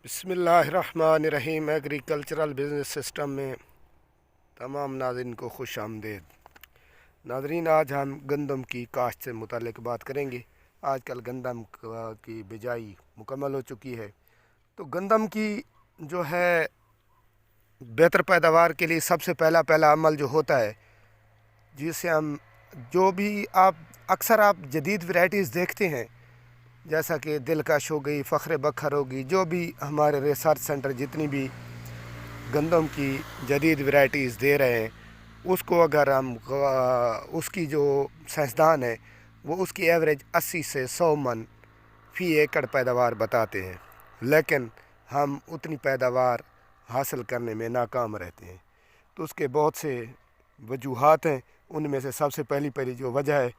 बिस्मिल्लाहिर्रहमानिर्रहीम। Agricultural business system में तमाम नाज़रीन को खुश आमदेद। नाज़रीन, आज हम गंदम की काश्त से मुतालिक बात करेंगे। आजकल गंदम की बिजाई मुकम्मल हो चुकी है, तो गंदम की जो है बेहतर पैदावार के लिए सबसे पहला अमल जो होता है, जिससे हम जो भी आप अक्सर आप जदीद वैरायटीज़ देखते हैं, जैसा कि दिलकश हो गई, फ़ख्र बखर होगी, जो भी हमारे रिसर्च सेंटर जितनी भी गंदम की जदीद वैरायटीज़ दे रहे हैं, उसको अगर हम उसकी जो साइंसदान है वो उसकी एवरेज 80 से 100 मन फ़ी एकड़ पैदावार बताते हैं, लेकिन हम उतनी पैदावार हासिल करने में नाकाम रहते हैं। तो उसके बहुत से वजूहात हैं। उनमें से सबसे पहली जो वजह है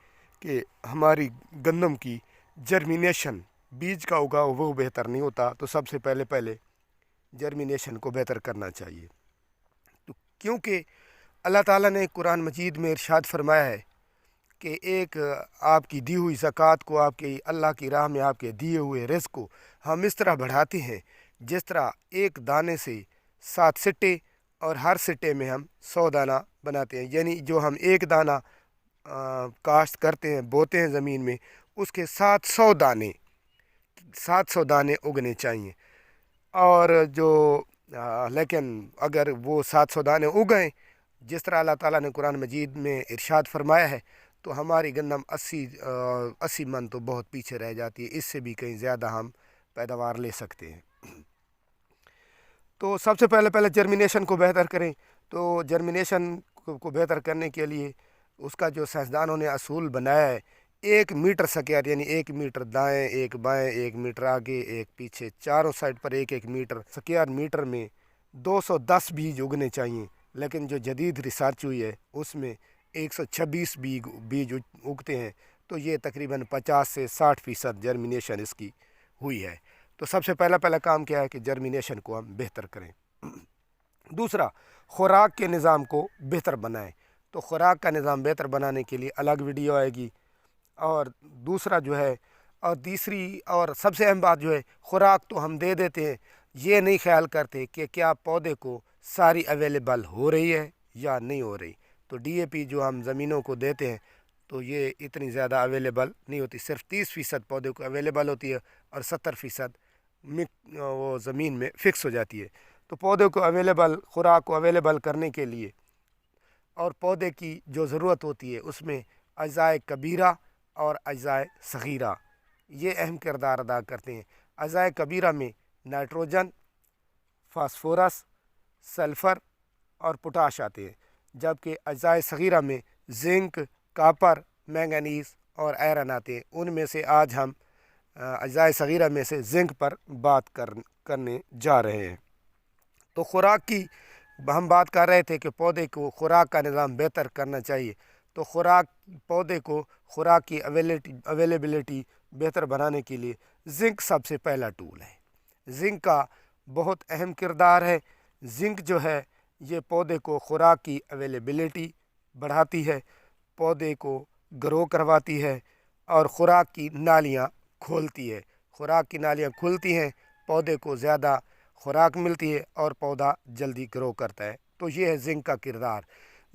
कि हमारी गंदम की जर्मिनेशन, बीज का उगाव वो बेहतर नहीं होता। तो सबसे पहले जर्मिनेशन को बेहतर करना चाहिए। तो क्योंकि अल्लाह ताला ने कुरान मजीद में इरशाद फरमाया है कि एक आपकी दी हुई ज़कात को, आपके अल्लाह की राह में आपके दिए हुए रिज़्क़ को हम इस तरह बढ़ाते हैं जिस तरह एक दाने से 7 सिट्टे और हर सिट्टे में हम 100 दाना बनाते हैं। यानी जो हम एक दाना काश्त करते हैं, बोते हैं ज़मीन में, उसके 700 दाने उगने चाहिए। और जो लेकिन अगर वो 700 दाने उगें जिस तरह अल्लाह ताला ने कुरान मजीद में इरशाद फरमाया है, तो हमारी गंदम 80 मन तो बहुत पीछे रह जाती है। इससे भी कहीं ज़्यादा हम पैदावार ले सकते हैं। तो सबसे पहले जर्मिनेशन को बेहतर करें। तो जर्मिनेशन को बेहतर करने के लिए उसका जो साइंसदानों ने असूल बनाया है, 1 मीटर सकियार, यानी 1 मीटर दाएं, 1 बाएं, 1 मीटर आगे, 1 पीछे, चारों साइड पर 1-1 मीटर सकियार मीटर में 210 बीज उगने चाहिए। लेकिन जो जदीद रिसर्च हुई है उसमें 126 बीज उगते हैं। तो ये तकरीबन 50 से 60% जर्मिनेशन इसकी हुई है। तो सबसे पहला काम क्या है कि जर्मिनेशन को हम बेहतर करें। दूसरा, खुराक के निज़ाम को बेहतर बनाएं। तो खुराक का निज़ाम बेहतर बनाने के लिए अलग वीडियो आएगी। और दूसरा जो है, और तीसरी और सबसे अहम बात जो है, खुराक तो हम दे देते हैं, ये नहीं ख्याल करते कि क्या पौधे को सारी अवेलेबल हो रही है या नहीं हो रही। तो डीएपी जो हम ज़मीनों को देते हैं, तो ये इतनी ज़्यादा अवेलेबल नहीं होती। सिर्फ 30% पौधे को अवेलेबल होती है और 70% वो ज़मीन में फ़िक्स हो जाती है। तो पौधे को अवेलेबल, खुराक को अवेलेबल करने के लिए और पौधे की जो ज़रूरत होती है उसमें अज़ाए कबीरा और अज़ाए सग़ीरा ये अहम किरदार अदा करते हैं। अज़ाए कबीरा में नाइट्रोजन, फास्फोरस, सल्फ़र और पोटाश आते हैं, जबकि अज़ाए सग़ीरा में जिंक, कापर, मैंगनीज़ और आयरन आते हैं। उनमें से आज हम अज़ाए सग़ीरा में से जिंक पर बात करने जा रहे हैं। तो खुराक की हम बात कर रहे थे कि पौधे को खुराक का निज़ाम बेहतर करना चाहिए। तो पौधे को खुराक की अवेलेबिलिटी बेहतर बनाने के लिए जिंक सबसे पहला टूल है। जिंक का बहुत अहम किरदार है। जिंक जो है ये पौधे को खुराक की अवेलेबिलिटी बढ़ाती है, पौधे को ग्रो करवाती है और खुराक की नालियाँ खोलती है। खुराक की नालियाँ खुलती हैं, पौधे को ज़्यादा खुराक मिलती है और पौधा जल्दी ग्रो करता है। तो ये है जिंक का किरदार।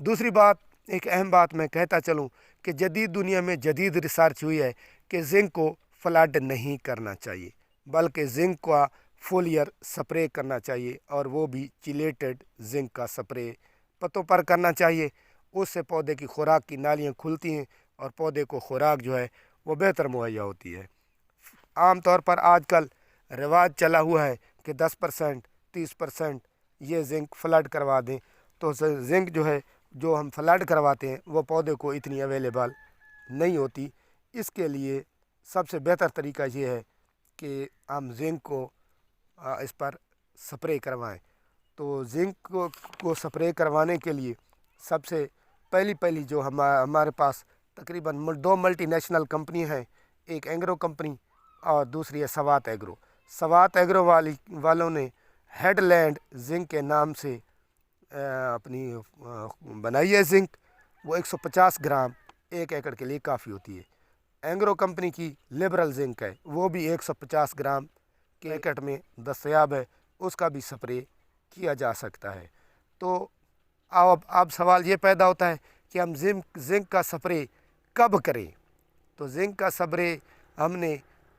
दूसरी बात, एक अहम बात मैं कहता चलूँ कि जदीद दुनिया में जदीद रिसर्च हुई है कि जिंक को फ्लड नहीं करना चाहिए, बल्कि जिंक का फोलियर स्प्रे करना चाहिए, और वो भी चिलेटेड जिंक का स्प्रे पत्तों पर करना चाहिए। उससे पौधे की खुराक की नालियाँ खुलती हैं और पौधे को खुराक जो है वो बेहतर मुहैया होती है। आम तौर पर आजकल रिवाज चला हुआ है कि 10%, 30% ये जिंक फ्लड करवा दें। तो जिंक जो है, जो हम फ्लड करवाते हैं, वो पौधे को इतनी अवेलेबल नहीं होती। इसके लिए सबसे बेहतर तरीका ये है कि हम जिंक को इस पर स्प्रे करवाएं। तो जिंक को स्प्रे करवाने के लिए सबसे पहली जो हमारे पास तकरीबन 2 मल्टीनेशनल कंपनी हैं, एक एग्रो कंपनी और दूसरी है सवात एग्रो। सवात एग्रो वालों ने हेडलैंड जिंक के नाम से अपनी बनाई है जिंक। वो 150 ग्राम 1 एकड़ के लिए काफ़ी होती है। एग्रो कंपनी की लिबरल जिंक है, वो भी 150 ग्राम के पैकेट में दस्तयाब है, उसका भी स्प्रे किया जा सकता है। तो अब सवाल ये पैदा होता है कि हम जिंक का स्प्रे कब करें। तो जिंक का स्प्रे हमने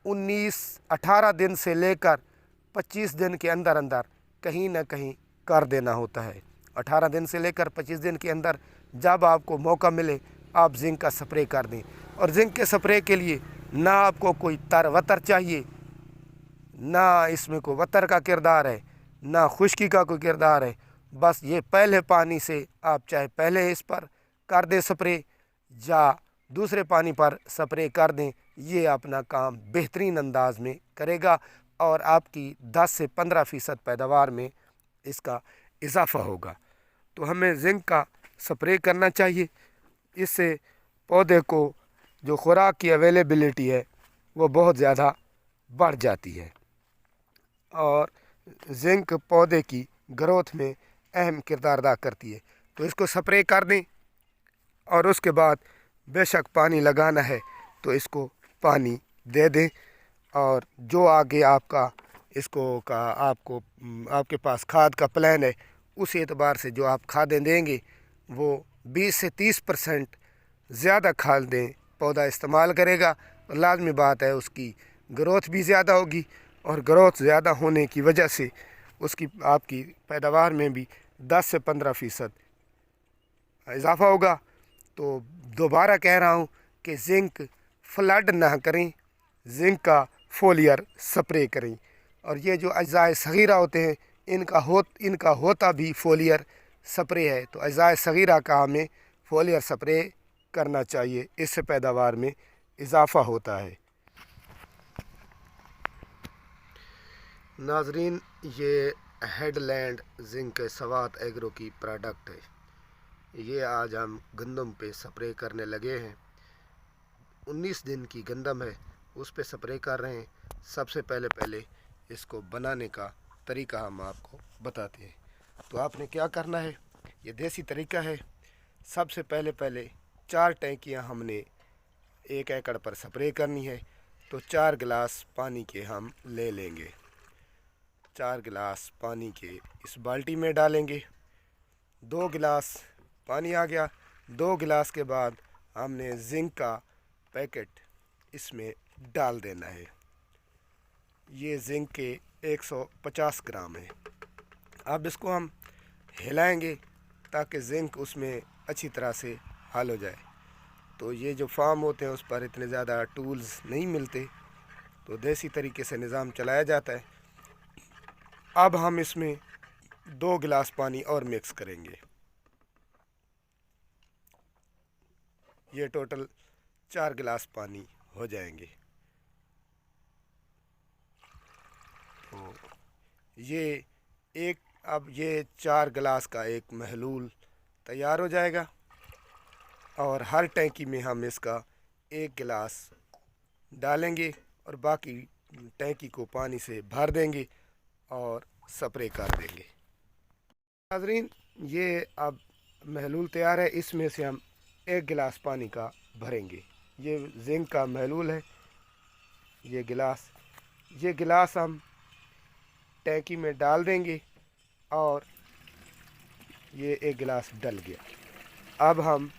18 दिन से लेकर 25 दिन के अंदर अंदर कहीं ना कहीं कर देना होता है। 18 दिन से लेकर 25 दिन के अंदर जब आपको मौका मिले आप जिंक का स्प्रे कर दें। और जिंक के स्प्रे के लिए ना आपको कोई वतर चाहिए, ना इसमें कोई वतर का किरदार है, ना खुश्की का कोई किरदार है। बस ये पहले पानी से आप चाहे पहले इस पर कर दें स्प्रे या दूसरे पानी पर स्प्रे कर दें, ये अपना काम बेहतरीन अंदाज में करेगा और आपकी 10 से 15% पैदावार में इसका इजाफ़ा होगा। तो हमें जिंक का स्प्रे करना चाहिए, इससे पौधे को जो खुराक की अवेलेबिलिटी है वो बहुत ज़्यादा बढ़ जाती है और जिंक पौधे की ग्रोथ में अहम किरदार अदा करती है। तो इसको स्प्रे कर दें और उसके बाद बेशक पानी लगाना है तो इसको पानी दे दें। और जो आगे आपका आपके पास खाद का प्लान है, उस एतबार से जो आप खादें देंगे वो 20 से 30% ज़्यादा खाद दें पौधा इस्तेमाल करेगा। और लाजमी बात है उसकी ग्रोथ भी ज़्यादा होगी और ग्रोथ ज़्यादा होने की वजह से उसकी आपकी पैदावार में भी 10 से 15% इजाफ़ा होगा। तो दोबारा कह रहा हूँ कि जिंक फ्लड ना करें, जिंक का फोलियर स्प्रे करें। और ये जो अज़ाए सगीरा होते हैं इनका होता भी फोलियर स्प्रे है। तो अज़ाए सगीरा का हमें फोलियर स्प्रे करना चाहिए, इससे पैदावार में इजाफ़ा होता है। नाजरीन, ये हेडलैंड जिंक स्वात एग्रो की प्रोडक्ट है। ये आज हम गंदम पे स्प्रे करने लगे हैं। 19 दिन की गंदम है, उस पे स्प्रे कर रहे हैं। सबसे पहले इसको बनाने का तरीका हम आपको बताते हैं। तो आपने क्या करना है, ये देसी तरीका है। सबसे पहले 4 टैंकियाँ हमने 1 एकड़ पर स्प्रे करनी है। तो 4 गिलास पानी के हम ले लेंगे। 4 गिलास पानी के इस बाल्टी में डालेंगे। 2 गिलास पानी आ गया। 2 गिलास के बाद हमने जिंक का पैकेट इसमें डाल देना है। ये जिंक के 150 ग्राम है। अब इसको हम हिलाएंगे ताकि जिंक उसमें अच्छी तरह से हल हो जाए। तो ये जो फार्म होते हैं उस पर इतने ज़्यादा टूल्स नहीं मिलते, तो देसी तरीके से निज़ाम चलाया जाता है। अब हम इसमें 2 गिलास पानी और मिक्स करेंगे। ये टोटल 4 गिलास पानी हो जाएंगे। तो अब ये 4 गिलास का एक महलूल तैयार हो जाएगा और हर टैंकी में हम इसका 1 गिलास डालेंगे और बाकी टैंकी को पानी से भर देंगे और स्प्रे कर देंगे। नाज़रीन, ये अब महलूल तैयार है। इसमें से हम 1 गिलास पानी का भरेंगे। ये जिंक का महलूल है। ये गिलास हम टैंकी में डाल देंगे और ये 1 गिलास डल गया। अब हम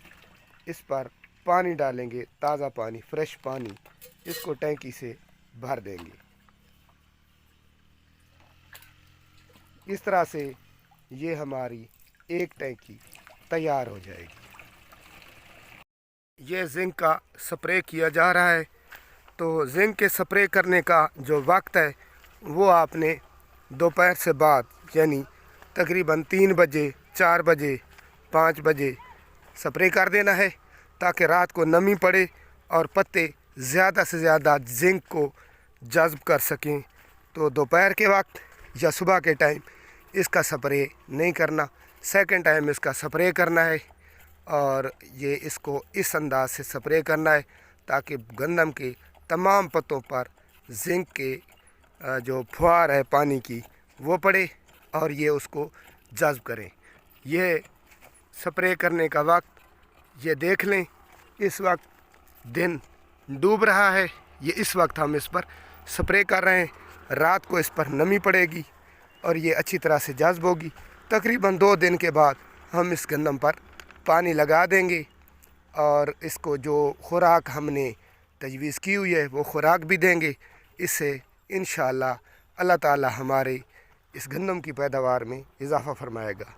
इस पर पानी डालेंगे, ताज़ा पानी, फ्रेश पानी। इसको टैंकी से भर देंगे। इस तरह से ये हमारी 1 टैंकी तैयार हो जाएगी। ये जिंक का स्प्रे किया जा रहा है। तो जिंक के स्प्रे करने का जो वक्त है वो आपने दोपहर से बाद यानी तकरीबन 3 बजे, 4 बजे, 5 बजे स्प्रे कर देना है ताकि रात को नमी पड़े और पत्ते ज़्यादा से ज़्यादा जिंक को जज़्ब कर सकें। तो दोपहर के वक्त या सुबह के टाइम इसका स्प्रे नहीं करना, सेकंड टाइम इसका स्प्रे करना है। और ये इसको इस अंदाज से स्प्रे करना है ताकि गंदम के तमाम पत्तों पर जिंक के जो फुहार है पानी की वो पड़े और ये उसको जज़्ब करें। ये स्प्रे करने का वक्त ये देख लें, इस वक्त दिन डूब रहा है। ये इस वक्त हम इस पर स्प्रे कर रहे हैं رات کو اس پر نمی پڑے گی اور یہ اچھی طرح سے جذب ہوگی۔ تقریباً 2 دن کے بعد ہم اس گندم پر پانی لگا دیں گے اور اس کو جو خوراک ہم نے تجویز کی ہوئی ہے وہ خوراک بھی دیں گے۔ اس سے انشاءاللہ اللہ تعالی ہمارے اس گندم کی پیداوار میں اضافہ فرمائے گا۔